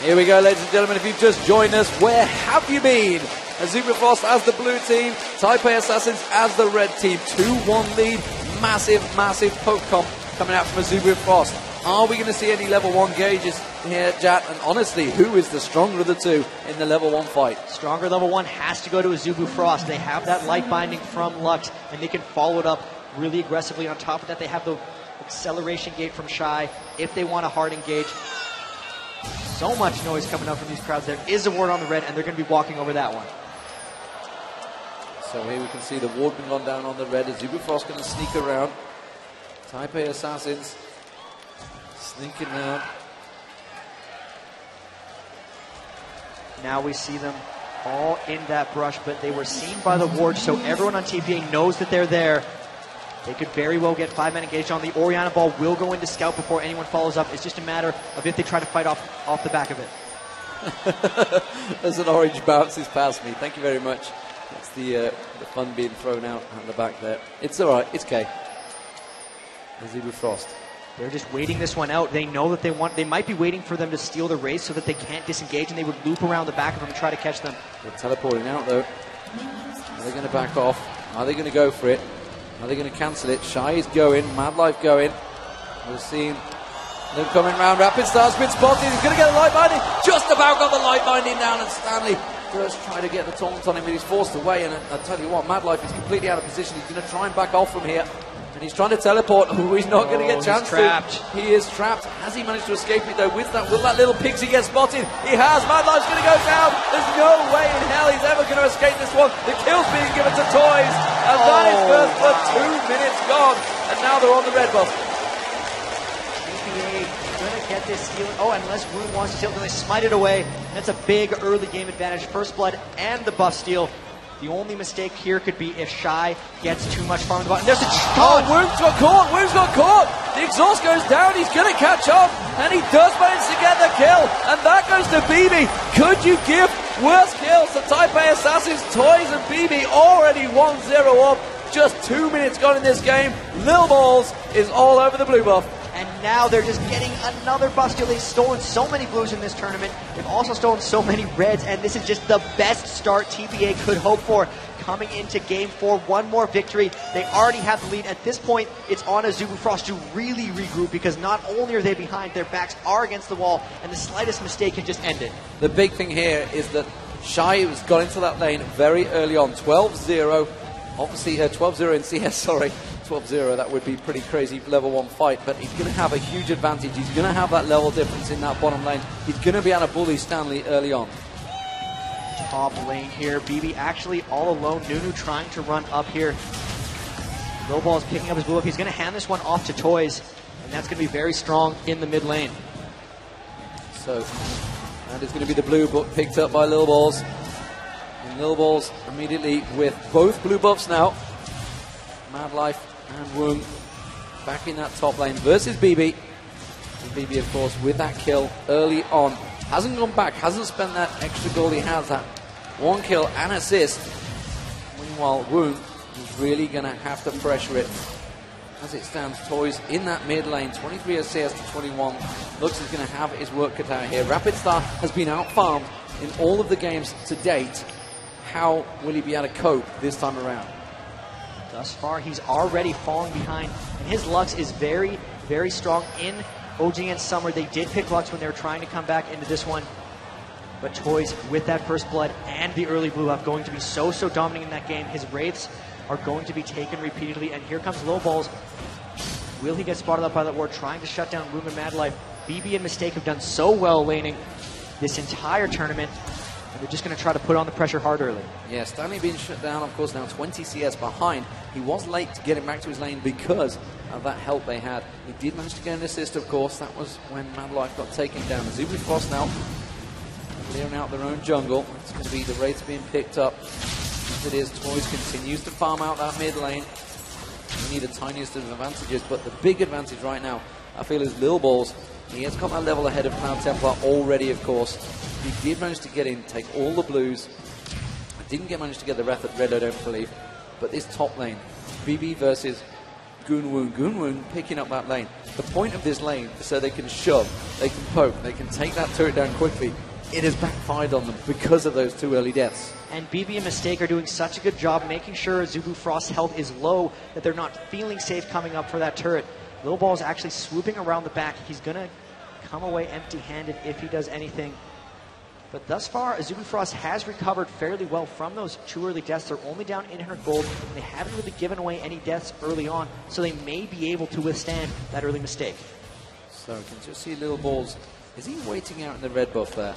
Here we go, ladies and gentlemen. If you've just joined us, where have you been? Azuma Frost as the blue team, Taipei Assassins as the red team. 2-1 lead, massive, massive poke comp coming out from Azuma Frost. Are we going to see any level 1 gauges here, Jat? And honestly, who is the stronger of the two in the level 1 fight? Stronger level 1 has to go to Azuma Frost. They have that light binding from Lux, and they can follow it up really aggressively. On top of that, they have the acceleration gate from Shy if they want a hard engage. So much noise coming up from these crowds. There is a ward on the red, and they're going to be walking over that one. So here we can see the ward being gone down on the red. Azuma Frost going to sneak around. Taipei Assassins sneaking around. Now we see them all in that brush, but they were seen by the ward, so everyone on TPA knows that they're there. They could very well get 5-man engaged on. The Oriana ball will go into scout before anyone follows up. It's just a matter of if they try to fight off the back of it. As an orange bounces past me. Thank you very much. That's the fun being thrown out at the back there. It's all right. It's K. Azuma Frost. They're just waiting this one out. They know that they might be waiting for them to steal the race so that they can't disengage, and they would loop around the back of them and try to catch them. They're teleporting out, though. Are they going to back off? Are they going to go for it? Are they going to cancel it? Shy is going. Mad Life going. We're seeing them coming round. Rapid Star's been spotted. He's going to get the light binding. Just about got the light binding down, and Stanley first trying to get the taunt on him, but he's forced away. And I tell you what, Mad Life is completely out of position. He's going to try and back off from here. And he's trying to teleport. Oh, he's not going to get a chance trapped. to. He is trapped. Has he managed to escape it, though? Will that little pixie get spotted? He has. Mad Life's going to go down. There's no way in hell he's ever going to escape this one. The kill's being given to Toys. And that is first for 2 minutes gone. And now they're on the red buff. TPA going to get this steal. Oh, unless Rune wants to steal, then they smite it away. That's a big early game advantage. First blood and the buff steal. The only mistake here could be if Shy gets too much farm in the bottom. There's a Woong's got caught! Woong's got caught! The exhaust goes down, he's going to catch up, and he does manage to get the kill, and that goes to BB. Could you give worse kills to Taipei Assassins? Toys and BB already 1-0 up. Just 2 minutes gone in this game. Lil Balls is all over the blue buff. And now they're just getting another buff steal. They've stolen so many blues in this tournament. They've also stolen so many reds, and this is just the best start TPA could hope for coming into Game 4. One more victory. They already have the lead. At this point, it's on Azuma Frost to really regroup, because not only are they behind, their backs are against the wall, and the slightest mistake can just end it. The big thing here is that Shy has got into that lane very early on. 12-0. Obviously, 12-0 in CS, sorry. 12-0, that would be pretty crazy level 1 fight, but he's going to have a huge advantage. He's going to have that level difference in that bottom lane. He's going to be able to bully Stanley early on. Top lane here. BB actually all alone. Nunu trying to run up here. Lowball is picking up his blue up. He's going to hand this one off to Toys, and that's going to be very strong in the mid lane. So, and it's going to be the blue book picked up by Lil Balls. And Lil Balls immediately with both blue buffs now. Mad Life and Woong back in that top lane versus BB. And BB, of course, with that kill early on. Hasn't gone back, hasn't spent that extra gold he has, that 1 kill and assist. Meanwhile, Woong is really going to have to pressure it. As it stands, Toys in that mid lane, 23 CS to 21. Looks is going to have his work cut out here. Rapid Star has been out-farmed in all of the games to date. How will he be able to cope this time around? Thus far, he's already falling behind, and his Lux is very, very strong in OG and Summer. They did pick Lux when they were trying to come back into this one, but Toys, with that first blood and the early blue up, going to be so dominant in that game. His Wraiths are going to be taken repeatedly, and here comes Low Balls. Will he get spotted up by that ward, trying to shut down Room and Mad Life? BB and Mistake have done so well laning this entire tournament. And they're just going to try to put on the pressure hard early. Yeah, Stanley being shut down, of course, now 20 CS behind. He was late to get him back to his lane because of that help they had. He did manage to get an assist, of course. That was when Mad Life got taken down. Azuma Frost now clearing out their own jungle. It's going to be the Wraiths being picked up. As it is, Toys continues to farm out that mid lane. We need the tiniest of advantages, but the big advantage right now, I feel, is Lil Balls. He has got that level ahead of Cloud Templar already, of course. He did manage to get in, take all the blues. Didn't manage to get the red, I don't believe. But this top lane, BB versus Gunwoon picking up that lane. The point of this lane is so they can shove, they can poke, they can take that turret down quickly. It has backfired on them because of those 2 early deaths. And BB and Mistake are doing such a good job making sure Zubu Frost's health is low, that they're not feeling safe coming up for that turret. Lil Ball is actually swooping around the back. He's going to come away empty-handed if he does anything. But thus far, Zubu Frost has recovered fairly well from those 2 early deaths. They're only down 800 gold, and they haven't really given away any deaths early on, so they may be able to withstand that early mistake. So we can just see Lil Balls. Is he waiting out in the red buff there?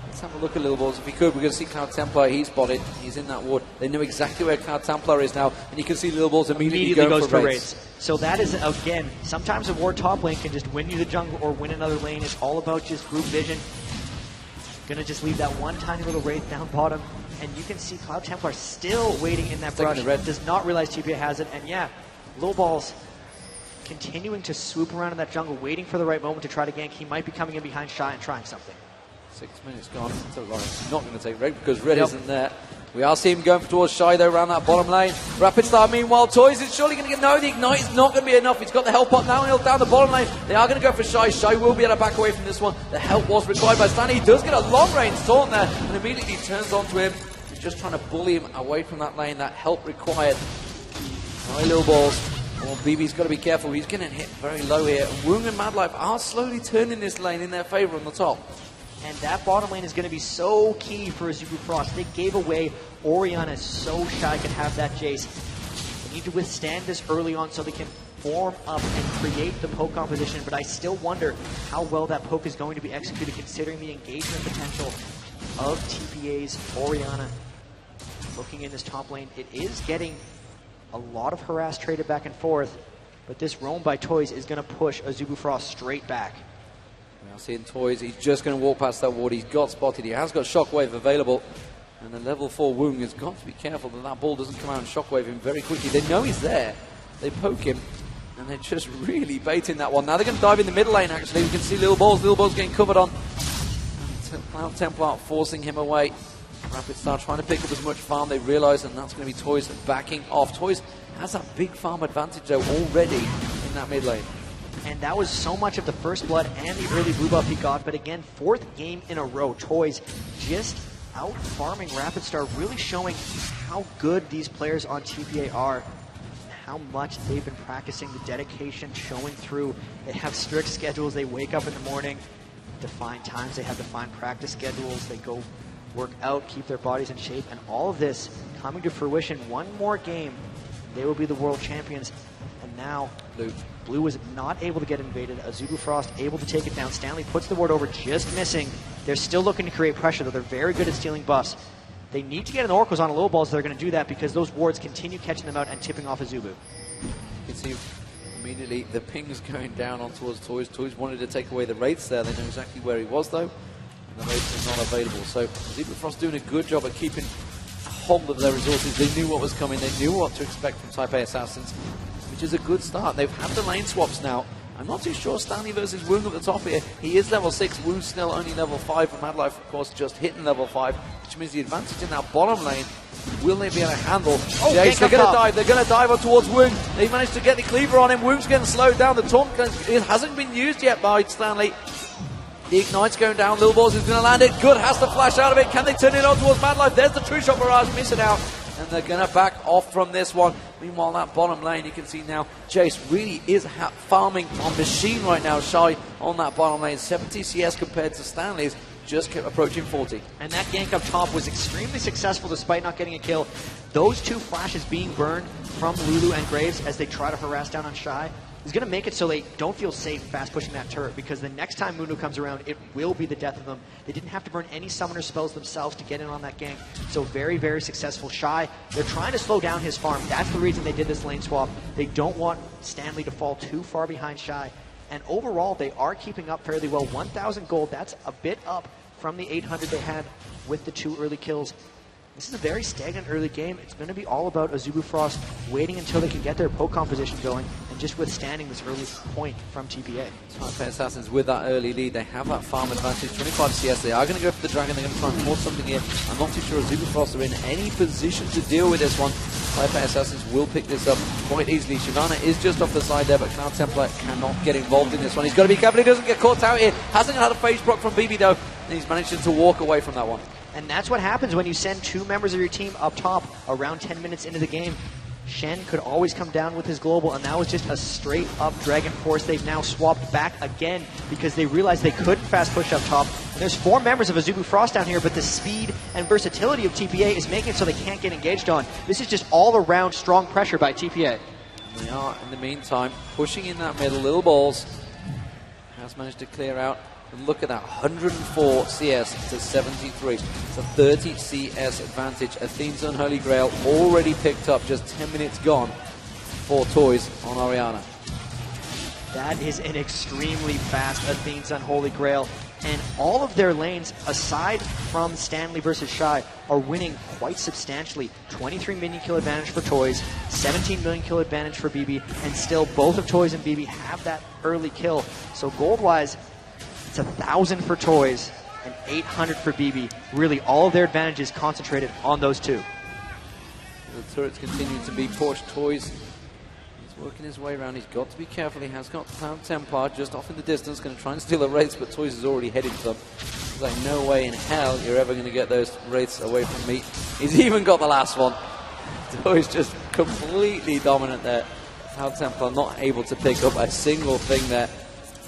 Let's have a look at Lil Balls. If we could, we're going to see Cloud Templar. He's spotted. He's in that ward. They know exactly where Cloud Templar is now, and you can see Lil Balls immediately goes for raids. So that is, again, sometimes a ward top lane can just win you the jungle or win another lane. It's all about just group vision. Gonna just leave that one tiny little wraith down bottom, and you can see Cloud Templar still waiting in that brush. Does not realize TPA has it, and yeah, Lil Balls continuing to swoop around in that jungle, waiting for the right moment to try to gank. He might be coming in behind Shy and trying something. 6 minutes gone. So Lawrence not going to take Red because Red isn't there. We are seeing him going towards Shy though around that bottom lane. Rapid Star meanwhile, Toys is surely going to get, no, the Ignite is not going to be enough. He's got the help up now and he'll down the bottom lane. They are going to go for Shy. Shy will be able to back away from this one. The help was required by Stanley. He does get a long range taunt there and immediately turns onto him. He's just trying to bully him away from that lane. That help required by Lil Balls. Well, BB's got to be careful. He's getting hit very low here. And Woong and Madlife are slowly turning this lane in their favor on the top. And that bottom lane is going to be so key for Zubu Frost. They gave away Orianna so Shy could have that Jace. They need to withstand this early on so they can form up and create the poke composition. But I still wonder how well that poke is going to be executed considering the engagement potential of TPA's Orianna. Looking in this top lane, it is getting a lot of harass traded back and forth, but this roam by Toys is going to push a Zubu Frost straight back. Now seeing Toys, he's just going to walk past that ward. He's got spotted. He has got Shockwave available. And the level 4 Woong has got to be careful that that ball doesn't come out and Shockwave him very quickly. They know he's there. They poke him. And they're just really baiting that one. Now they're going to dive in the middle lane, actually. We can see Lil Balls. Lil Balls getting covered on. Cloud Templar forcing him away. Rapid Star trying to pick up as much farm. They realise, and that's going to be Toys backing off. Toys has that big farm advantage, though, already in that mid lane. And that was so much of the first blood and the early blue buff he got. But again, 4th game in a row, Toys just out farming Rapid Star, really showing how good these players on TPA are, how much they've been practicing, the dedication showing through. They have strict schedules. They wake up in the morning, define times. They have defined practice schedules. They go work out, keep their bodies in shape, and all of this coming to fruition. One more game, they will be the world champions. And now Blue was not able to get invaded. Zubu Frost able to take it down. Stanley puts the ward over, just missing. They're still looking to create pressure, though. They're very good at stealing buffs. They need to get an Oracles on a Lil Balls. They're going to do that because those wards continue catching them out and tipping off a Zubu. You can see immediately the pings going down on towards Toys. Toys wanted to take away the Wraiths there. They know exactly where he was, though. And the Wraiths are not available. So Zubu Frost doing a good job at keeping a hold of their resources. They knew what was coming. They knew what to expect from Type A Assassins, which is a good start. They've had the lane swaps now. I'm not too sure Stanley versus Woong at the top here. He is level 6, Woong's still only level 5, and Madlife, of course, just hitting level 5, which means the advantage in that bottom lane, will they be able to handle? Oh, Jace, they're going to dive. They're going to dive on towards Woong. They managed to get the cleaver on him. Woong's getting slowed down. The taunt it hasn't been used yet by Stanley. The Ignite's going down. Lil Balls is going to land it. Good, has to flash out of it. Can they turn it on towards Madlife? There's the True Shot Barrage, missing out. And they're going to back off from this one. Meanwhile, that bottom lane, you can see now, Jace really is farming on machine right now. Shy on that bottom lane. 70 CS compared to Stanley's, just kept approaching 40. And that gank up top was extremely successful despite not getting a kill. Those 2 flashes being burned from Lulu and Graves as they try to harass down on Shy is going to make it so they don't feel safe fast pushing that turret, because the next time Mundo comes around, it will be the death of them. They didn't have to burn any summoner spells themselves to get in on that gank. So very, very successful. Shy, they're trying to slow down his farm. That's the reason they did this lane swap. They don't want Stanley to fall too far behind Shy. And overall, they are keeping up fairly well. 1,000 gold, that's a bit up from the 800 they had with the 2 early kills. This is a very stagnant early game. It's going to be all about Azubu Frost waiting until they can get their poke composition going and just withstanding this early point from TPA. TPA Assassins with that early lead, they have that farm advantage, 25 CS. They are going to go for the Dragon, they're going to try and force something here. I'm not too sure Azubu Frost are in any position to deal with this one. TPA Assassins will pick this up quite easily. Shyvana is just off the side there, but Cloud Templar cannot get involved in this one. He's got to be careful he doesn't get caught out here. Hasn't had a phase proc from BB though, and he's managed to walk away from that one. And that's what happens when you send two members of your team up top around 10 minutes into the game. Shen could always come down with his global, and that was just a straight up Dragon Force. They've now swapped back again because they realized they couldn't fast push up top. And there's 4 members of Azubu Frost down here, but the speed and versatility of TPA is making it so they can't get engaged on. This is just all around strong pressure by TPA. And they are, in the meantime, pushing in that middle. Little Balls has managed to clear out. And look at that, 104 CS to 73. It's a 30 CS advantage. Athene's Unholy Grail already picked up, just 10 minutes gone for Toys on Orianna. That is an extremely fast Athene's Unholy Grail. And all of their lanes, aside from Stanley versus Shy, are winning quite substantially. 23 million kill advantage for Toys, 17 million kill advantage for BB, and still both of Toys and BB have that early kill. So gold-wise, it's 1,000 for Toys and 800 for BB. Really, all of their advantages concentrated on those two. The turrets continue to be pushed. Toys, he's working his way around. He's got to be careful. He has got Cloud Templar just off in the distance, going to try and steal a Wraith, but Toys is already headed for them. He's like, no way in hell you're ever going to get those Wraiths away from me. He's even got the last one. Toys just completely dominant there. Cloud Templar not able to pick up a single thing there.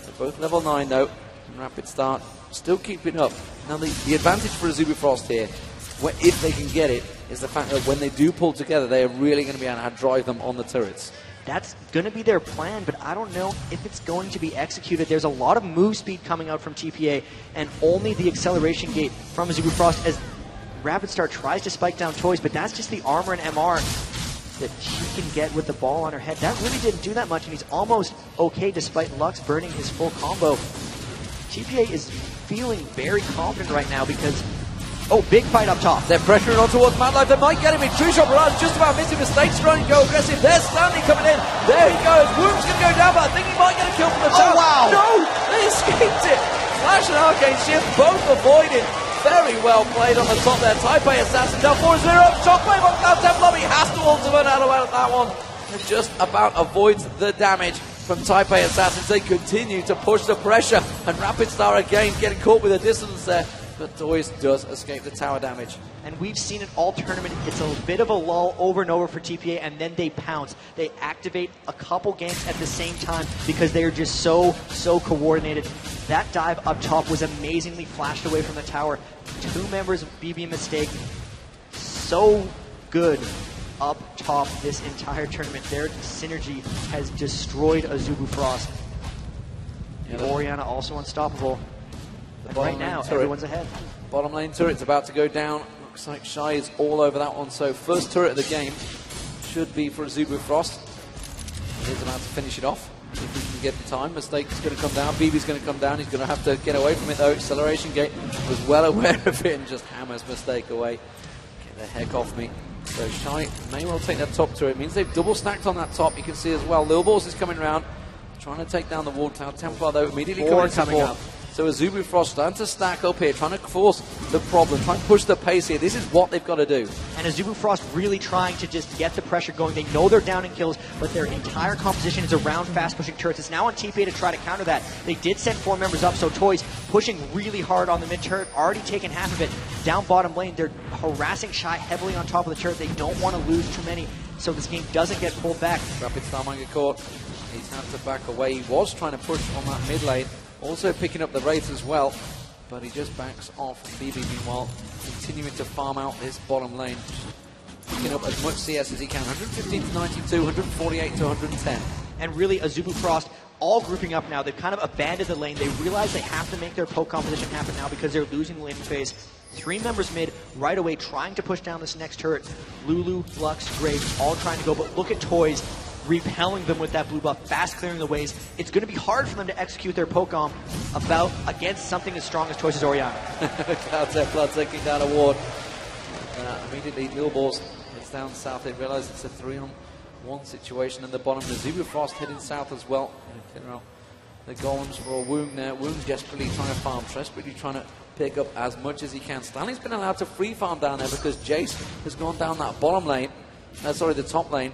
They're both level 9 though. Rapid Start still keeping up. Now the advantage for Azubu Frost here, if they can get it, is the fact that when they do pull together, they are really going to be able to drive them on the turrets. That's going to be their plan, but I don't know if it's going to be executed. There's a lot of move speed coming out from TPA, and only the acceleration gate from Azubu Frost as Rapid Start tries to spike down Toys, but that's just the armor and MR that she can get with the ball on her head. That really didn't do that much, and he's almost okay despite Lux burning his full combo. TPA is feeling very confident right now because, oh, big fight up top. They're pressuring on towards Madlife. They might get him in. True Shot Barrage just about missing. Mistakes trying to go aggressive. There's Stanley coming in. There he goes. Womb's going to go down, but I think he might get a kill from the tower. Oh, wow. No, they escaped it. Flash and Arcane Shift both avoided. Very well played on the top there. TPA Assassin down 4-0. Shockwave on Cloud Templar. He has to ultimate out of that one. It just about avoids the damage from TPA Assassins. They continue to push the pressure, and Rapid Star again getting caught with a distance there, but Toys does escape the tower damage. And we've seen it all tournament. It's a bit of a lull over and over for TPA, and then they pounce. They activate a couple games at the same time because they are just so coordinated. That dive up top was amazingly flashed away from the tower. 2 members of BB Mistake, so good up top this entire tournament. Their synergy has destroyed Azubu Frost. And Orianna also unstoppable. And right now, everyone's ahead. Bottom lane turret's about to go down. Looks like Shy is all over that one. So first turret of the game should be for Azubu Frost. He's about to finish it off. If he can get the time. Mistake's going to come down. BB's going to come down. He's going to have to get away from it though. Acceleration gate was well aware of it and just hammers Mistake away. Get the heck off me. So Shy may well take that top turret. It means they've double stacked on that top. You can see as well. Lil Balls is coming around, trying to take down the wall. Cloud Templar though immediately coming up. So Azubu Frost starting to stack up here, trying to force the problem, trying to push the pace here. This is what they've got to do. And Azubu Frost really trying to just get the pressure going. They know they're down in kills, but their entire composition is around fast-pushing turrets. It's now on TPA to try to counter that. They did send 4 members up, so Toys pushing really hard on the mid-turret, already taken half of it. Down bottom lane, they're harassing Shy heavily on top of the turret. They don't want to lose too many, so this game doesn't get pulled back. Rapid Star might get caught. He's had to back away. He was trying to push on that mid lane. Also picking up the Wraith as well, but he just backs off. BB, meanwhile, continuing to farm out this bottom lane, picking up as much CS as he can. 115 to 92, 148 to 110. And really, Azubu Frost all grouping up now. They've kind of abandoned the lane. They realize they have to make their poke composition happen now because they're losing the laning phase. 3 members mid right away trying to push down this next turret. Lulu, Lux, Graves all trying to go, but look at Toys repelling them with that blue buff, fast clearing the ways. It's going to be hard for them to execute their poke-om against something as strong as Toys' Orianna. Cloud Templar taking down a ward. Immediately, Lil Balls heads down south. They realize it's a 3-on-1 situation in the bottom. The Zubu Frost heading south as well. The golems for Woong there. Woong desperately trying to farm, desperately trying to pick up as much as he can. Stanley's been allowed to free farm down there because Jace has gone down that bottom lane. Sorry, the top lane.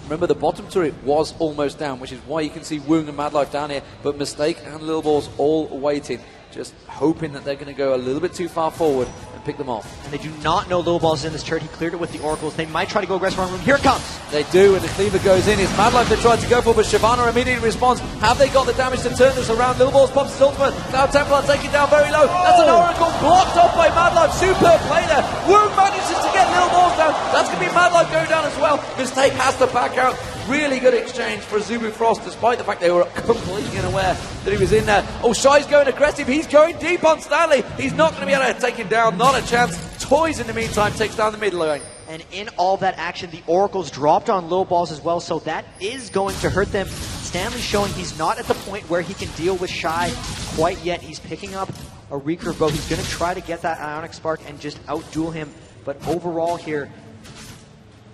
Remember, the bottom turret was almost down, which is why you can see Woong and Madlife down here. But Mistake and Lil Balls all waiting, just hoping that they're going to go a little bit too far forward and pick them off. And they do not know Lil Balls in this turret. He cleared it with the Oracles. They might try to go aggressive on room. Here it comes. They do, and the cleaver goes in. It's Madlife they tried to go for, but Shyvana immediately responds. Have they got the damage to turn this around? Lil Balls pops his ultimate. Now Templar taking down very low. That's an Oracle blocked off by Madlife. Superb play there. Woong manages to get Lil Balls down. That's going to be Madlife going down as well. Mistake has to back out. Really good exchange for Zubu Frost, despite the fact they were completely unaware that he was in there. Oh, Shy's going aggressive. He's going deep on Stanley. He's not going to be able to take him down. Not a chance. Toys, in the meantime, takes down the mid lane. And in all that action, the Oracles dropped on Lil Balls as well, so that is going to hurt them. Stanley showing he's not at the point where he can deal with Shy quite yet. He's picking up a recurve bow. He's going to try to get that Ionic Spark and just outduel him. But overall here,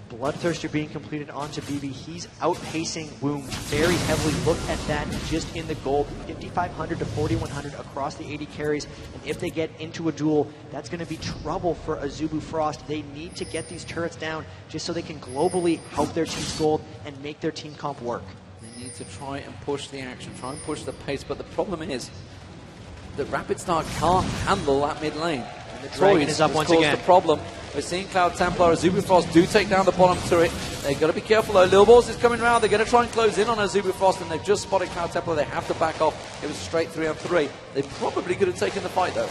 Bloodthirster being completed onto BB. He's outpacing Woong very heavily. Look at that just in the gold. 5,500 to 4,100 across the 80 carries. And if they get into a duel, that's going to be trouble for a Zubu Frost. They need to get these turrets down just so they can globally help their team's gold and make their team comp work. They need to try and push the action, try and push the pace. But the problem is that Rapid Star can't handle that mid lane. And the Dragon is up once again. The problem. We're seeing Cloud Templar and Zubu Frost do take down the bottom turret. They've got to be careful though. Lil Balls is coming around. They're going to try and close in on a Zubu Frost, and they've just spotted Cloud Templar. They have to back off. It was a straight 3-on-3. They probably could have taken the fight though.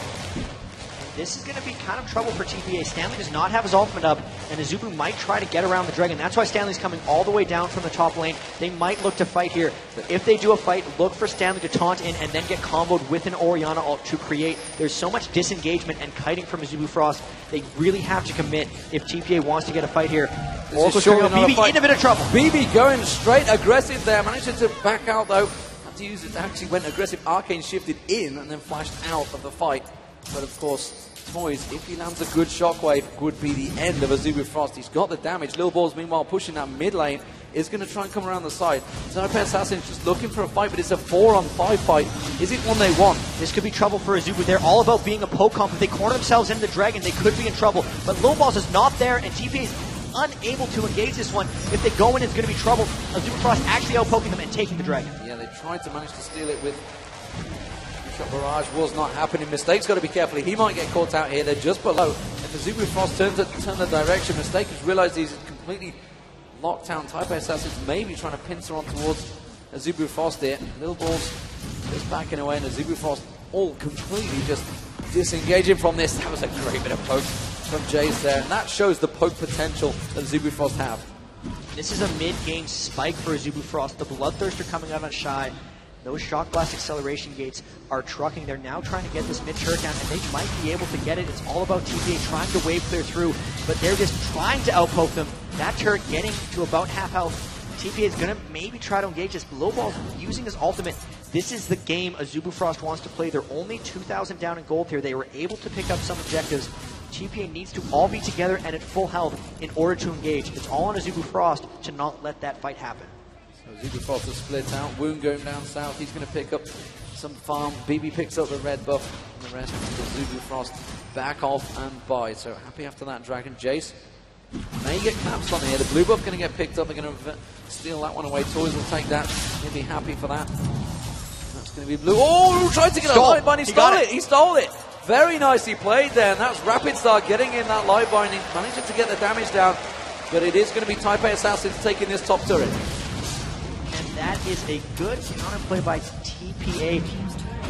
This is going to be kind of trouble for TPA. Stanley does not have his ultimate up, and Azubu might try to get around the Dragon. That's why Stanley's coming all the way down from the top lane. They might look to fight here. But if they do a fight, look for Stanley to taunt in and then get comboed with an Orianna ult to create. There's so much disengagement and kiting from Azubu Frost. They really have to commit if TPA wants to get a fight here. Oracle's showing BB in a bit of trouble. BB going straight aggressive there. Managed to back out though. Had to use it. Actually went aggressive. Arcane shifted in and then flashed out of the fight. But of course, Toys, if he lands a good shockwave, would be the end of Azubu Frost. He's got the damage. Lil Balls, meanwhile, pushing that mid lane, is going to try and come around the side. TPA Assassin's just looking for a fight, but it's a 4-on-5 fight. Is it one they want? This could be trouble for Azubu. They're all about being a poke comp. If they corner themselves into the Dragon, they could be in trouble. But Lil Balls is not there, and TPA is unable to engage this one. If they go in, it's going to be trouble. Azubu Frost actually out-poking them and taking the Dragon. Yeah, they tried to manage to steal it with... Barrage was not happening. Mistake's got to be careful. He might get caught out here. They're just below. If the Zubu Frost turns the direction, Mistake has realized he's completely locked down. TPA Assassin's maybe trying to pincer on towards a Zubu Frost here. Lil Balls just backing away, and the Zubu Frost all completely just disengaging from this. That was a great bit of poke from Jace there, and that shows the poke potential that Zubu Frost have. This is a mid-game spike for Azubu Frost. The Bloodthirster coming out on Shy. Those Shock Blast acceleration gates are trucking. They're now trying to get this mid-turret down, and they might be able to get it. It's all about TPA trying to wave clear through, but they're just trying to outpoke them. That turret getting to about half health. TPA is going to maybe try to engage this. Lil Balls using his ultimate. This is the game Azubu Frost wants to play. They're only 2,000 down in gold here. They were able to pick up some objectives. TPA needs to all be together and at full health in order to engage. It's all on Azubu Frost to not let that fight happen. Zubu Frost is split out. Woong going down south. He's going to pick up some farm. BB picks up the red buff. And the rest of the Zubu Frost back off and buy. So happy after that Dragon. Jace may get claps on here. The blue buff going to get picked up. They're going to steal that one away. Toys will take that. He'll be happy for that. That's going to be blue. Oh, tried to get a light bind. He stole it. He stole it. Very nicely played there. And that's Rapid Star getting in that light binding. Managing to get the damage down. But it is going to be TPA Assassins taking this top turret. That is a good counterplay by TPA.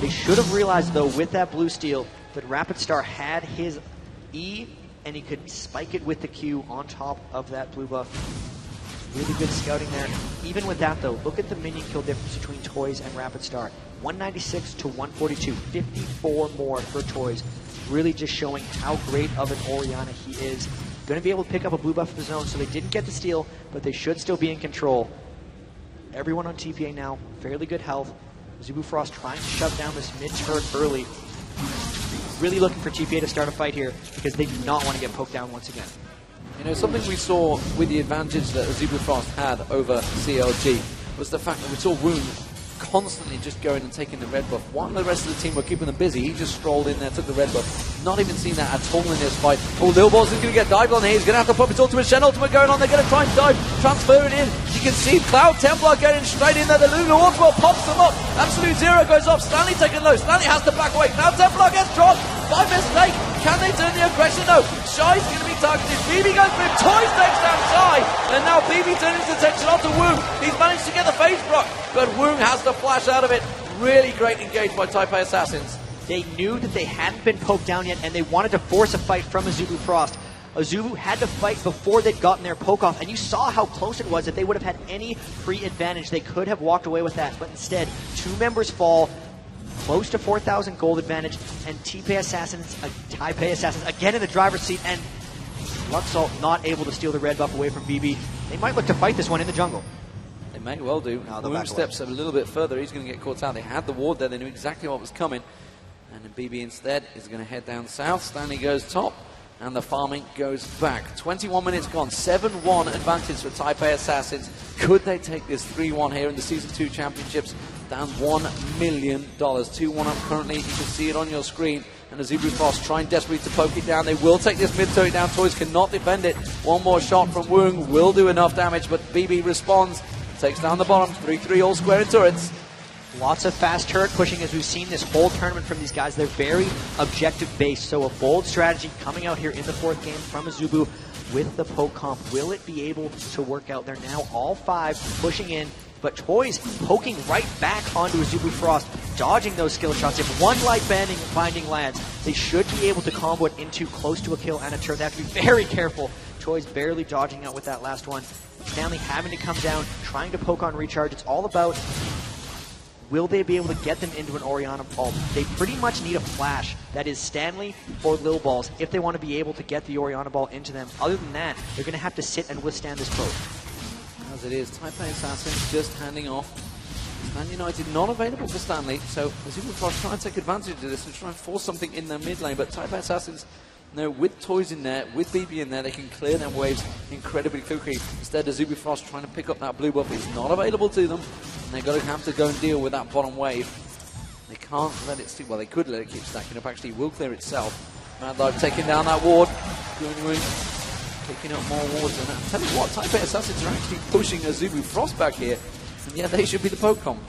They should have realized, though, with that blue steal, that Rapid Star had his E, and he could spike it with the Q on top of that blue buff. Really good scouting there. Even with that, though, look at the minion kill difference between Toys and Rapid Star. 196 to 142, 54 more for Toys. Really just showing how great of an Orianna he is. Going to be able to pick up a blue buff of his own, so they didn't get the steal, but they should still be in control. Everyone on TPA now, fairly good health. Zubu Frost trying to shut down this mid-turret early. really looking for TPA to start a fight here because they do not want to get poked down once again. You know, something we saw with the advantage that Azubu Frost had over CLG was the fact that we saw Wound constantly just going and taking the red buff. While the rest of the team were keeping them busy, he just strolled in there, took the red buff. Not even seen that at all in this fight. Oh, Lil Balls is going to get dived on here. He's going to have to put his ultimate, Shen ultimate going on. They're going to try and dive, transfer it in. You can see Cloud Templar getting straight in there. The Lulu Ultimate pops them up. Absolute Zero goes off. Stanley taking low. Stanley has to back away. Cloud Templar gets dropped by mistake. Can they turn the aggression? No. Shy's going to be targeted. BB goes through. Toys takes down Shy. And now BB turns his attention onto Woong. He's managed to get the phase proc, but Woong has to flash out of it. Really great engage by TPA Assassins. They knew that they hadn't been poked down yet, and they wanted to force a fight from Azubu Frost. Azubu had to fight before they'd gotten their poke off, and you saw how close it was. If they would have had any free advantage, they could have walked away with that. But instead, 2 members fall, close to 4,000 gold advantage, and TPA Assassins again in the driver's seat, and Luxalt not able to steal the red buff away from BB. They might look to fight this one in the jungle. They may well do. Woong steps a little bit further. He's going to get caught out. They had the ward there. They knew exactly what was coming. And then BB instead is going to head down south. Stanley goes top, and the farming goes back. 21 minutes gone. 7-1 advantage for TPA Assassins. Could they take this 3-1 here in the Season 2 Championships? Down $1 million. 2-1 up currently. You can see it on your screen. And Azubu Frost trying desperately to poke it down. They will take this mid-turret down. Toys cannot defend it. One more shot from Woong will do enough damage, but BB responds. Takes down the bottom. 3-3 all square in turrets. Lots of fast turret pushing as we've seen this whole tournament from these guys. They're very objective-based, so a bold strategy coming out here in the 4th game from Azubu with the poke comp. Will it be able to work out? They're now all 5 pushing in, but Toys poking right back onto Azubu Frost, dodging those skill shots. If one light binding lands, they should be able to combo it into close to a kill and a turret. They have to be very careful. Toys barely dodging out with that last one. Stanley having to come down, trying to poke on recharge. It's all about, will they be able to get them into an Orianna Pulp? They pretty much need a flash. That is Stanley or Lil Balls if they want to be able to get the Orianna Ball into them. Other than that, they're going to have to sit and withstand this poke. As it is, TPA Assassins just handing off. Man United not available for Stanley, so Azubu Frost trying to take advantage of this and try and force something in their mid lane, but TPA Assassins, no, with Toys in there, with BB in there, they can clear their waves incredibly quickly. Instead, Azubu Frost trying to pick up that blue buff is not available to them, and they're going to have to go and deal with that bottom wave. They can't let it stick. Well, they could let it keep stacking up. Actually, it will clear itself. Mad Life taking down that ward. Picking up more wards. And I tell you what, TPA Assassins are actually pushing Azubu Frost back here. And yeah, they should be the poke comp.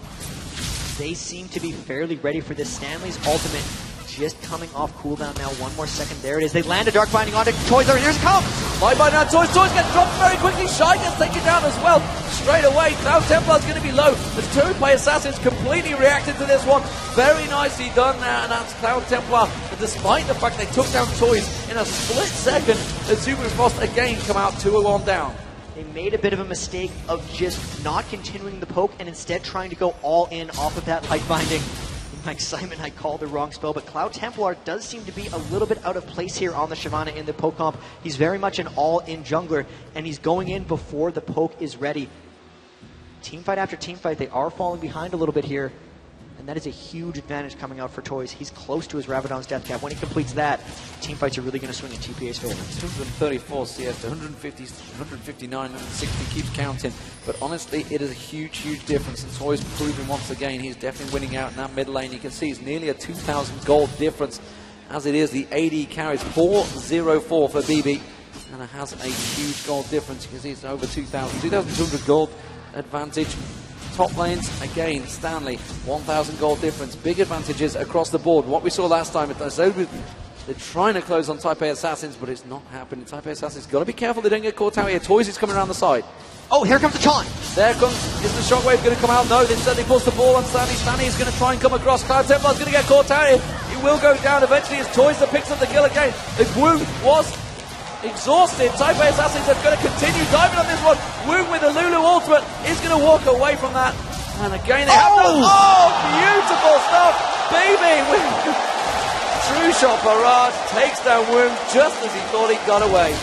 They seem to be fairly ready for this. Stanley's ultimate just coming off cooldown now. 1 more second. There it is. They land a Dark Binding onto Toys. Here's come. Bye bye now. Toys gets dropped very quickly. Shy gets taken down as well. Straight away. Cloud Templar's going to be low. The TPA Assassins completely reacted to this one. Very nicely done there. And that's Cloud Templar. And despite the fact they took down Toys in a split second, Azubu Frost again come out 2-1 down. They made a bit of a mistake of just not continuing the poke and instead trying to go all in off of that light binding. In my excitement, I called the wrong spell, but Cloud Templar does seem to be a little bit out of place here on the Shyvana in the poke comp. He's very much an all-in jungler, and he's going in before the poke is ready. Teamfight after teamfight, they are falling behind a little bit here, and that is a huge advantage coming out for Toys. He's close to his Rabadon's death cap. When he completes that, teamfights are really going to swing in TPA's favor. 234 CS to 150, 159, 160, keeps counting. But honestly, it is a huge, huge difference. And Toys proving once again he's definitely winning out in that mid lane. You can see it's nearly a 2,000 gold difference. As it is, the AD carries 404 for BB. And it has a huge gold difference. You can see it's over 2,000, 2,200 gold advantage. Top lanes, again, Stanley, 1,000 gold difference. Big advantages across the board. What we saw last time, they're trying to close on TPA Assassins, but it's not happening. TPA Assassins got to be careful they don't get caught out here. Toys is coming around the side. Oh, here comes the taunt. There comes, is the shockwave going to come out? No, instead he pulls the ball on Stanley. Stanley is going to try and come across. Cloud Templar's going to get caught out here. He will go down eventually as Toys that picks up the kill again. The Woong was exhausted. TPA Assassins are going to continue diving on this one. Woong with the Lulu ultimate is going to walk away from that. And again they have to... Oh, beautiful stuff. Baby with true shot barrage takes down Woong just as he thought he got away.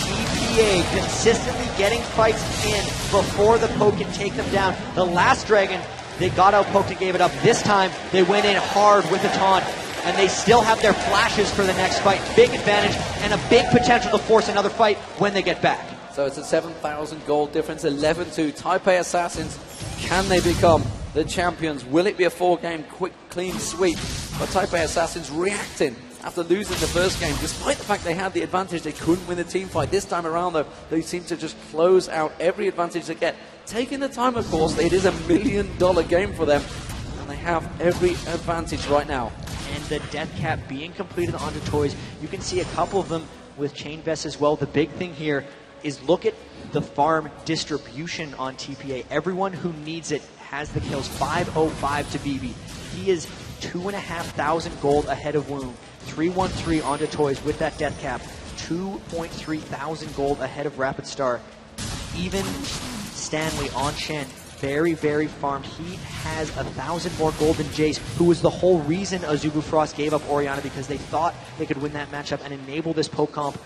TPA consistently getting fights in before the poke can take them down. The last dragon, they got out poked and gave it up. This time they went in hard with the taunt. and they still have their flashes for the next fight. Big advantage and a big potential to force another fight when they get back. So it's a 7,000 gold difference, 11-2. Taipei Assassins, can they become the champions? Will it be a 4-game quick, clean sweep? But Taipei Assassins reacting after losing the first game, despite the fact they had the advantage, they couldn't win the team fight. This time around, though, they seem to just close out every advantage they get. Taking the time, of course, it is $1 million game for them, and they have every advantage right now. And the death cap being completed onto toys, you can see a couple of them with chain vests as well. The big thing here is look at the farm distribution on TPA. Everyone who needs it has the kills. 505 to BB. He is 2,500 gold ahead of Woong. 313 onto toys with that death cap. 2.3 thousand gold ahead of Rapid Star. Even Stanley on Shen, very, very farmed. He has 1,000 more gold than Jace, who was the whole reason Azubu Frost gave up Orianna, because they thought they could win that matchup and enable this poke comp.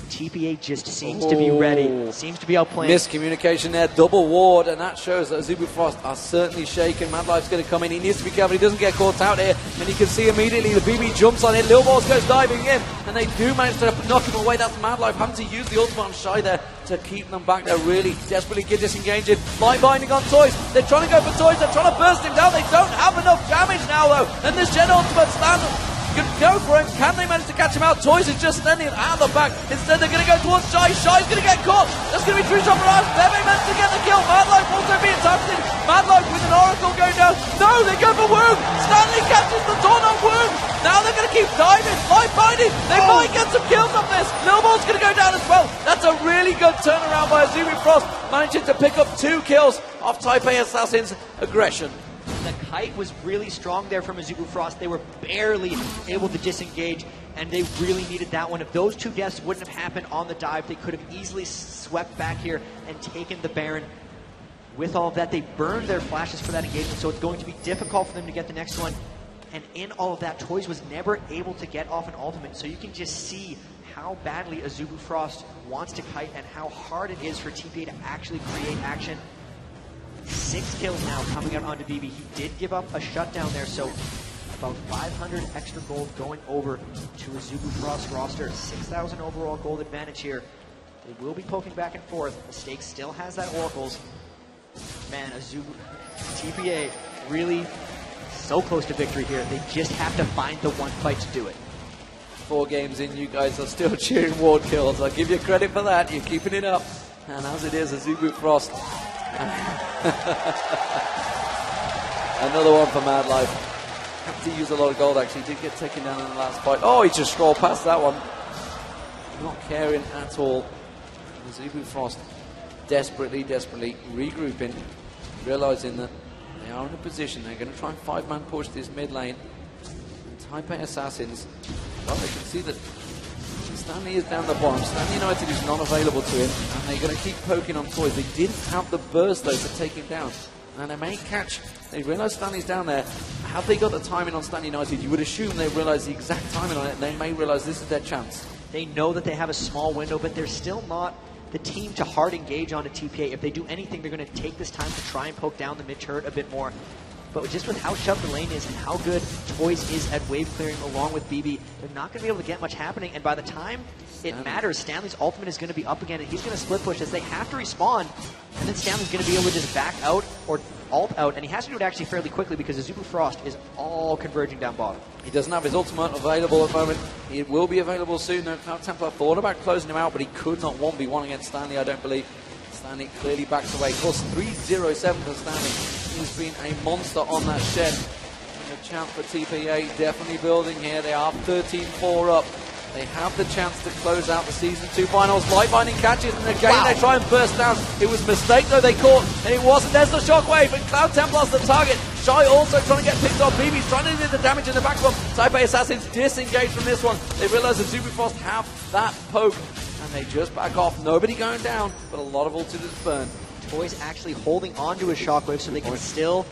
TPA just seems to be ready, seems to be outplaying. Miscommunication there, double ward, and that shows that Azubu Frost are certainly shaken. Mad Life's going to come in, he needs to be careful, he doesn't get caught out here, and you can see immediately the BB jumps on it, Lil Balls goes diving in, and they do manage to knock him away. That's Mad Life having to use the ultimate on Shy there to keep them back. They're really desperately disengaging. Light binding on Toys, they're trying to go for Toys, they're trying to burst him down, they don't have enough damage now though, and this Gen ultimate stands can go for it. Can they manage to catch him out? Toys is just standing out of the back. Instead, they're going to go towards Shy. Shy's going to get caught. There's going to be 3 shot barrage. Bebe managed to get the kill. Mad Life also being targeted. Mad Life with an Oracle going down. No, they go for Woong. Stanley catches the taunt on Woong. Now they're going to keep diving. Light binding. They might get some kills off this. Millball's going to go down as well. That's a really good turnaround by Azubu Frost, managing to pick up 2 kills off Taipei Assassin's aggression. The kite was really strong there from Azubu Frost. They were barely able to disengage, and they really needed that one. If those 2 deaths wouldn't have happened on the dive, they could have easily swept back here and taken the Baron. With all of that, they burned their flashes for that engagement, so it's going to be difficult for them to get the next one. And in all of that, Toys was never able to get off an ultimate, so you can just see how badly Azubu Frost wants to kite and how hard it is for TPA to actually create action. 6 kills now coming out onto BB. He did give up a shutdown there, so about 500 extra gold going over to Azubu Frost roster. 6,000 overall gold advantage here. They will be poking back and forth. Mistake still has that Oracles. Man, Azubu, TPA really so close to victory here. They just have to find the one fight to do it. 4 games in, you guys are still cheering ward kills. I'll give you credit for that. You're keeping it up. And as it is, Azubu Frost. Another one for Mad Life. Had to use a lot of gold actually. Did get taken down in the last fight. Oh, he just scrolled past that one. Not caring at all. Azubu Frost desperately regrouping, realizing that they are in a position. They're going to try and 5-man push this mid lane. And Taipei Assassins, well, they can see that Stanley is down the bottom. Stanley United is not available to him, and they're going to keep poking on Toys. They didn't have the burst, though, to take him down. And they may catch. They realize Stanley's down there. Have they got the timing on Stanley United? You would assume they realize the exact timing on it, and they may realize this is their chance. They know that they have a small window, but they're still not the team to hard engage onto TPA. If they do anything, they're going to take this time to try and poke down the mid turret a bit more. But just with how shoved the lane is and how good Toys is at wave clearing along with BB, they're not going to be able to get much happening. And by the time it matters, Stanley's ultimate is going to be up again, and he's going to split push as they have to respawn. And then Stanley's going to be able to just back out or ult out, and he has to do it actually fairly quickly because Azubu Frost is all converging down bottom. He doesn't have his ultimate available at the moment. It will be available soon. No, Templar thought about closing him out, but he could not 1v1 against Stanley, I don't believe. Stanley clearly backs away. Plus 307 for Stanley. He's been a monster on that shed. And the chance for TPA definitely building here. They are 13-4 up. They have the chance to close out the Season 2 finals. Light binding catches, and again they try and burst down. It was a mistake though they caught, and it wasn't. There's the shockwave, and Cloud Templar's the target. Shy also trying to get picked off. BB's trying to do the damage in the back one. Taipei Assassins disengaged from this one. They realize that Azubu Frost have that poke, and they just back off. Nobody going down, but a lot of ultimates burn. Toys actually holding on to his shockwave so they can still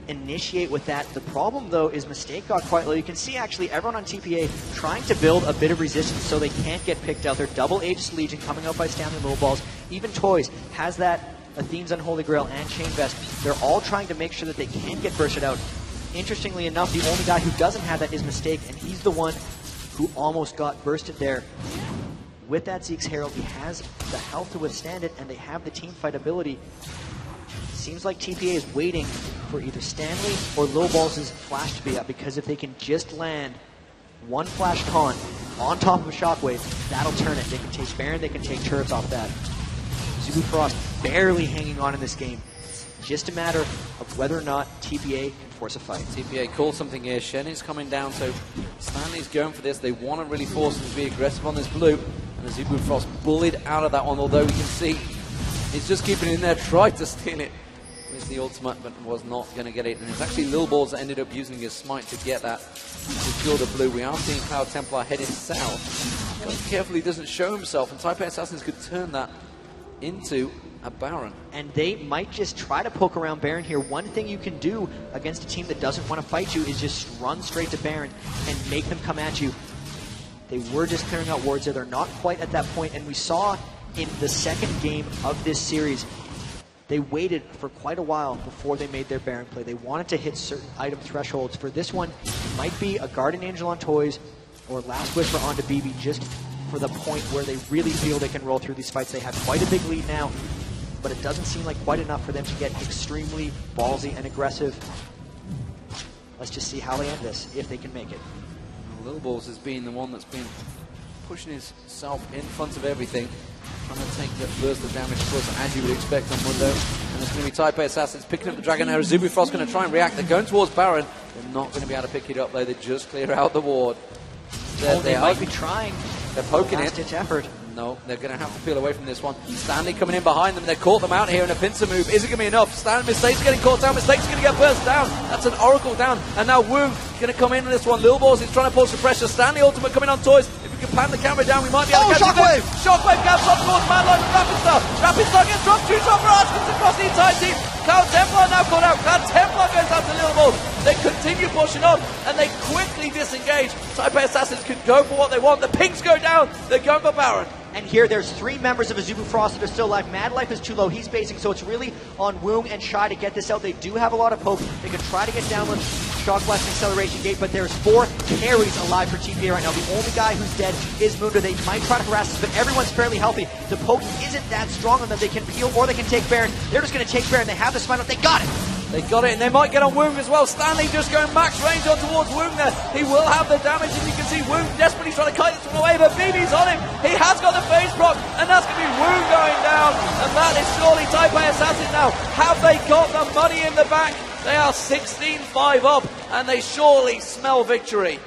initiate with that. The problem though is Mistake got quite low. You can see actually everyone on TPA trying to build a bit of resistance so they can't get picked out. They're double Aegis Legion coming out by Stanley Little Balls. Even Toys has that Athene's Unholy Grail and Chain Vest. They're all trying to make sure that they can't get bursted out. Interestingly enough, the only guy who doesn't have that is Mistake, and he's the one who almost got bursted there. With that Zeke's Herald, he has the health to withstand it, and they have the team fight ability. Seems like TPA is waiting for either Stanley or Lil Balls' flash to be up, because if they can just land one flash taunt on top of a shockwave, that'll turn it. They can take Baron, they can take turrets off that. Zubu Frost barely hanging on in this game. It's just a matter of whether or not TPA can force a fight. TPA called something here. Shen is coming down, so Stanley's going for this. They want to really force him to be aggressive on this blue. And Zubu Frost bullied out of that one, although we can see he's just keeping it in there, tried to steal it with the ultimate, but was not going to get it. And it's actually Lil Balls that ended up using his smite to get that, secure the blue. We are seeing Cloud Templar heading south. Gotta be careful he doesn't show himself, and Taipei Assassins could turn that into a Baron. And they might just try to poke around Baron here. One thing you can do against a team that doesn't want to fight you is just run straight to Baron and make them come at you. They were just clearing out wards there. They're not quite at that point, and we saw in the second game of this series, they waited for quite a while before they made their Baron play. They wanted to hit certain item thresholds. For this one, it might be a Guardian Angel on Toys or Last Whisper onto BB, just for the point where they really feel they can roll through these fights. They have quite a big lead now, but it doesn't seem like quite enough for them to get extremely ballsy and aggressive. Let's just see how they end this, if they can make it. Lil Balls has been the one that's been pushing himself in front of everything, trying to take the burst of damage, of course, as you would expect on Mundo. And it's going to be Taipei Assassins picking up the Dragon Arrow. Zubu Frost going to try and react. They're going towards Baron. They're not going to be able to pick it up, though. They just clear out the ward. They might be trying. They're poking it. Last-ditch effort. No, they're going to have to peel away from this one. Stanley coming in behind them. They caught them out here in a pincer move. Is it going to be enough? Stanley, Mistake's getting caught down. Mistake's going to get burst down. That's an Oracle down. And now Woong going to come in on this one. Lil Balls is trying to push the pressure. Stanley ultimate coming on Toys. If we can pan the camera down, we might be able to catch Shockwave! it. Shockwave gaps up towards Madline with Rapid Star. Rapid Star gets dropped. 2 drop barrage comes across the entire team. Cloud Templar now caught out. Cloud Templar goes out to Lil Balls. They continue pushing on, and they quickly disengage. Taipei Assassins can go for what they want. The pinks go down. They're going for Baron. And here, there's 3 members of Zubu Frost that are still alive. Mad Life is too low. He's basing, so it's really on Woong and Shy to get this out. They do have a lot of poke. They can try to get down with Shock Blast and Acceleration Gate, but there's 4 carries alive for TPA right now. The only guy who's dead is Mundo. They might try to harass us, but everyone's fairly healthy. The poke isn't that strong on them. They can peel or they can take Baron. They're just going to take Baron. They have the spine up. They got it. They got it, and they might get on Woong as well. Stanley just going max range on towards Woong there. He will have the damage, and you can see Woong desperately trying to kite this one away, but BB's on him. He has got the phase proc, and that's going to be Woong going down. And that is surely Taipei Assassin now. Have they got the money in the bank? They are 16-5 up, and they surely smell victory.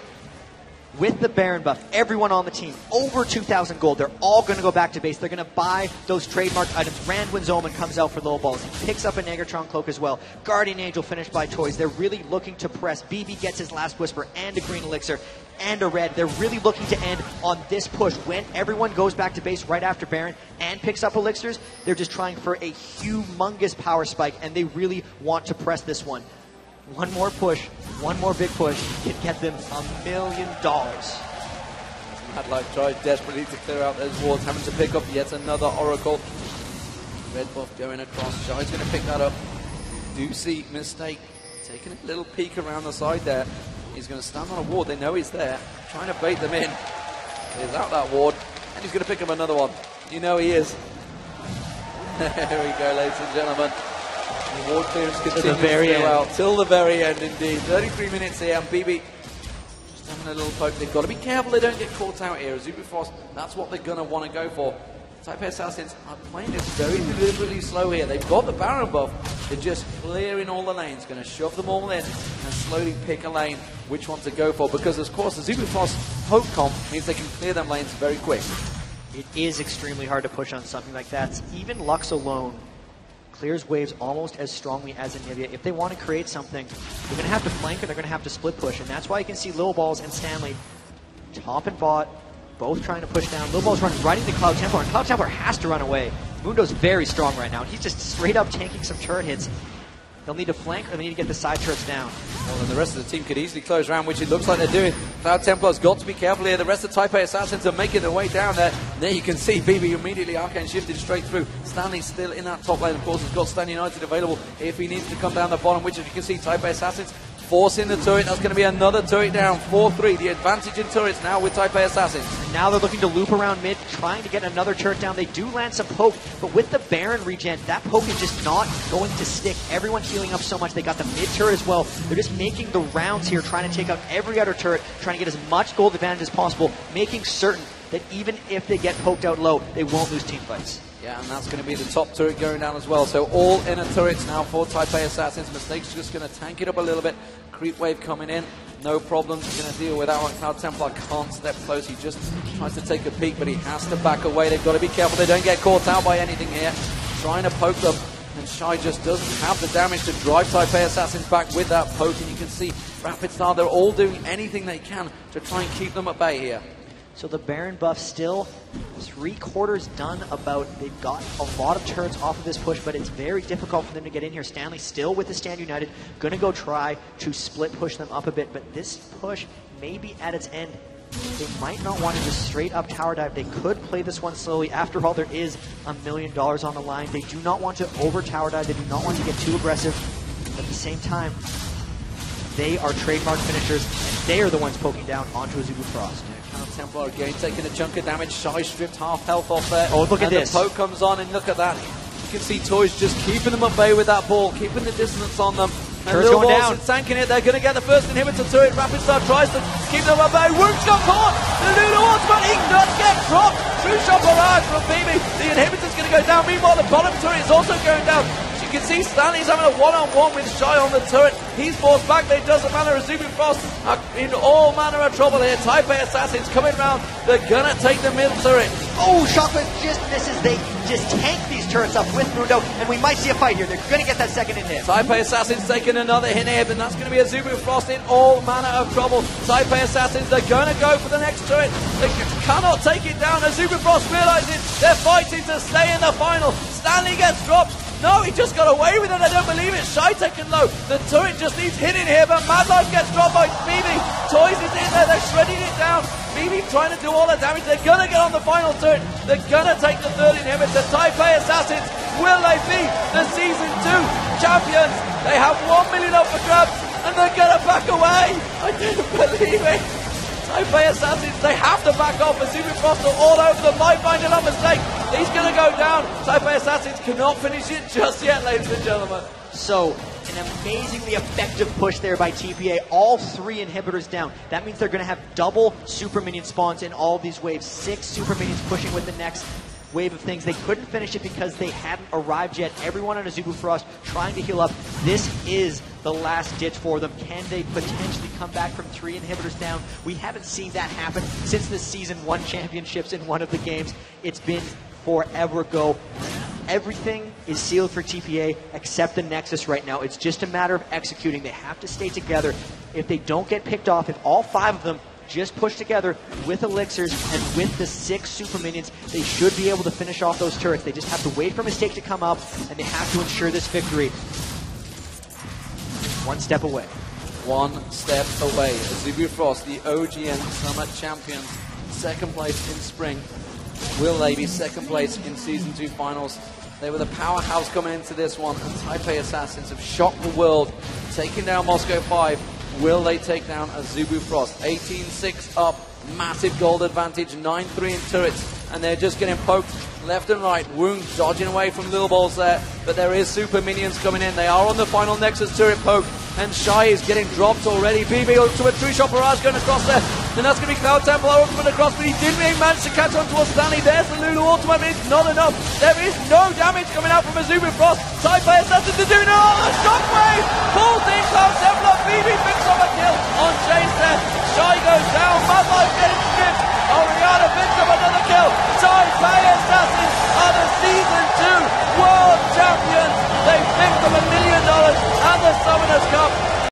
With the Baron buff, everyone on the team, over 2,000 gold, they're all going to go back to base. They're going to buy those trademark items. Randwin's Omen comes out for Lil Balls. He picks up a Negatron Cloak as well. Guardian Angel finished by Toys. They're really looking to press. BB gets his Last Whisper and a green elixir and a red. They're really looking to end on this push. When everyone goes back to base right after Baron and picks up elixirs, they're just trying for a humongous power spike, and they really want to press this one. One more push, one more big push can get them $1 million. Mad Life tried desperately to clear out those wards, having to pick up yet another Oracle. Red buff going across. Shy's going to pick that up. Do see Mistake taking a little peek around the side there. He's going to stand on a ward. They know he's there, trying to bait them in. He's out that ward, and he's going to pick up another one. You know he is. There we go, ladies and gentlemen. The ward clearance continues till the very end, indeed. 33 minutes here, and BB just having a little poke. They've got to be careful they don't get caught out here. Zubu Frost, that's what they're going to want to go for. Taipei Assassins are playing this very deliberately slow here. They've got the Baron buff. They're just clearing all the lanes, going to shove them all in and slowly pick a lane which one to go for, because of course the Zubu Frost poke comp means they can clear them lanes very quick. It is extremely hard to push on something like that. Even Lux alone clears waves almost as strongly as Anivia. If they want to create something, they're going to have to flank or they're going to have to split push, and that's why you can see Lil Balls and Stanley top and bot both trying to push down. Lil Balls running right into Cloud Templar, and Cloud Templar has to run away. Mundo's very strong right now, and he's just straight up tanking some turret hits. They'll need to flank or they need to get the side turrets down. Well, then the rest of the team could easily close around, which it looks like they're doing. Cloud Templar's got to be careful here. The rest of Taipei Assassins are making their way down there. And there you can see BB immediately arcane shifted straight through. Stanley's still in that top lane, of course. He's got Stan United available if he needs to come down the bottom, which, as you can see, Taipei Assassins forcing the turret. That's going to be another turret down. 4-3. The advantage in turrets now with Taipei Assassins. And now they're looking to loop around mid, trying to get another turret down. They do land some poke, but with the Baron regen, that poke is just not going to stick. Everyone's healing up so much. They got the mid turret as well. They're just making the rounds here, trying to take out every other turret, trying to get as much gold advantage as possible, making certain that even if they get poked out low, they won't lose team fights. Yeah, and that's going to be the top turret going down as well. So all inner turrets now for Taipei Assassins. Mistake's just going to tank it up a little bit. Creep wave coming in. No problems. He's going to deal with that one. Cloud Templar can't step close. He just tries to take a peek, but he has to back away. They've got to be careful they don't get caught out by anything here. Trying to poke them. And Shy just doesn't have the damage to drive Taipei Assassins back with that poke. And you can see Rapid Star, they're all doing anything they can to try and keep them at bay here. So the Baron buff still 3/4 done about. They've got a lot of turrets off of this push, but it's very difficult for them to get in here. Stanley still with the Stand United, going to go try to split push them up a bit, but this push may be at its end. They might not want to just straight up tower dive. They could play this one slowly. After all, there is $1 million on the line. They do not want to over tower dive. They do not want to get too aggressive. But at the same time, they are trademark finishers, and they are the ones poking down onto Azubu Frost. Templar again taking a chunk of damage. Shy stripped half health off there. Oh, look at this. The poke comes on, and look at that. You can see Toys just keeping them at bay with that ball, keeping the distance on them. And Turret's going down. Tanking it. They're going to get the first inhibitor turret. Rapid Star tries to keep them at bay. Woong's got caught. The Lulu ultimate. He does get dropped. True shot barrage from BB. The inhibitor's going to go down. Meanwhile, the bottom turret is also going down. You can see Stanley's having a one-on-one with Shy on the turret. He's forced back, but it doesn't matter. Azubu Frost are in all manner of trouble here. Taipei Assassins coming round. They're gonna take the mid turret. Oh, Shockwave just misses. They just tank these turrets up with Mundo, and we might see a fight here. They're gonna get that second in hit. Taipei Assassins taking another hit here, but that's gonna be Azubu Frost in all manner of trouble. Taipei Assassins, they're gonna go for the next turret. They cannot take it down. Azubu Frost realizes they're fighting to stay in the final. Stanley gets dropped. No, he just got away with it. I don't believe it. Shy taken low. The turret just needs hitting here, but Mad Life gets dropped by BB. Toys is in there. They're shredding it down. BB trying to do all the damage. They're going to get on the final turret. They're going to take the third inhibitor. Taipei Assassins, will they be the Season 2 champions? They have 1 million up for grabs, and they're going to back away. I didn't believe it. Taipei Assassins, they have to back off. Azubu Frost are all over them. Mindfinder on mistake. He's going to go down. Taipei Assassins cannot finish it just yet, ladies and gentlemen. So, an amazingly effective push there by TPA. All 3 inhibitors down. That means they're going to have double super minion spawns in all of these waves. 6 super minions pushing with the next wave of things. They couldn't finish it because they hadn't arrived yet. Everyone on Azubu Frost trying to heal up. This is the last ditch for them. Can they potentially come back from 3 inhibitors down? We haven't seen that happen since the Season 1 championships in one of the games. It's been forever ago. Everything is sealed for TPA except the Nexus right now. It's just a matter of executing. They have to stay together. If they don't get picked off, if all 5 of them just push together with elixirs and with the 6 super minions, they should be able to finish off those turrets. They just have to wait for Mistake to come up, and they have to ensure this victory. 1 step away. 1 step away. Azubu Frost, the OGN Summer Champions, 2nd place in spring. Will they be 2nd place in Season 2 finals? They were the powerhouse coming into this one, and Taipei Assassins have shocked the world, taking down Moscow 5. Will they take down Azubu Frost? 18-6 up, massive gold advantage, 9-3 in turrets, and they're just getting poked left and right. Woong dodging away from Little Balls there, but there is super minions coming in. They are on the final Nexus turret poke, and Shy is getting dropped already. BB ultimate, True Shot Barrage going across there. Then that's going to be Cloud Templar ultimate across, but he didn't even manage to catch on to Stanley. There's the Lulu ultimate, but it's not enough. There is no damage coming out from Azubu Frost. Taipei Assassins to do no. Shockwave pulls in Cloud Templar. BB picks up a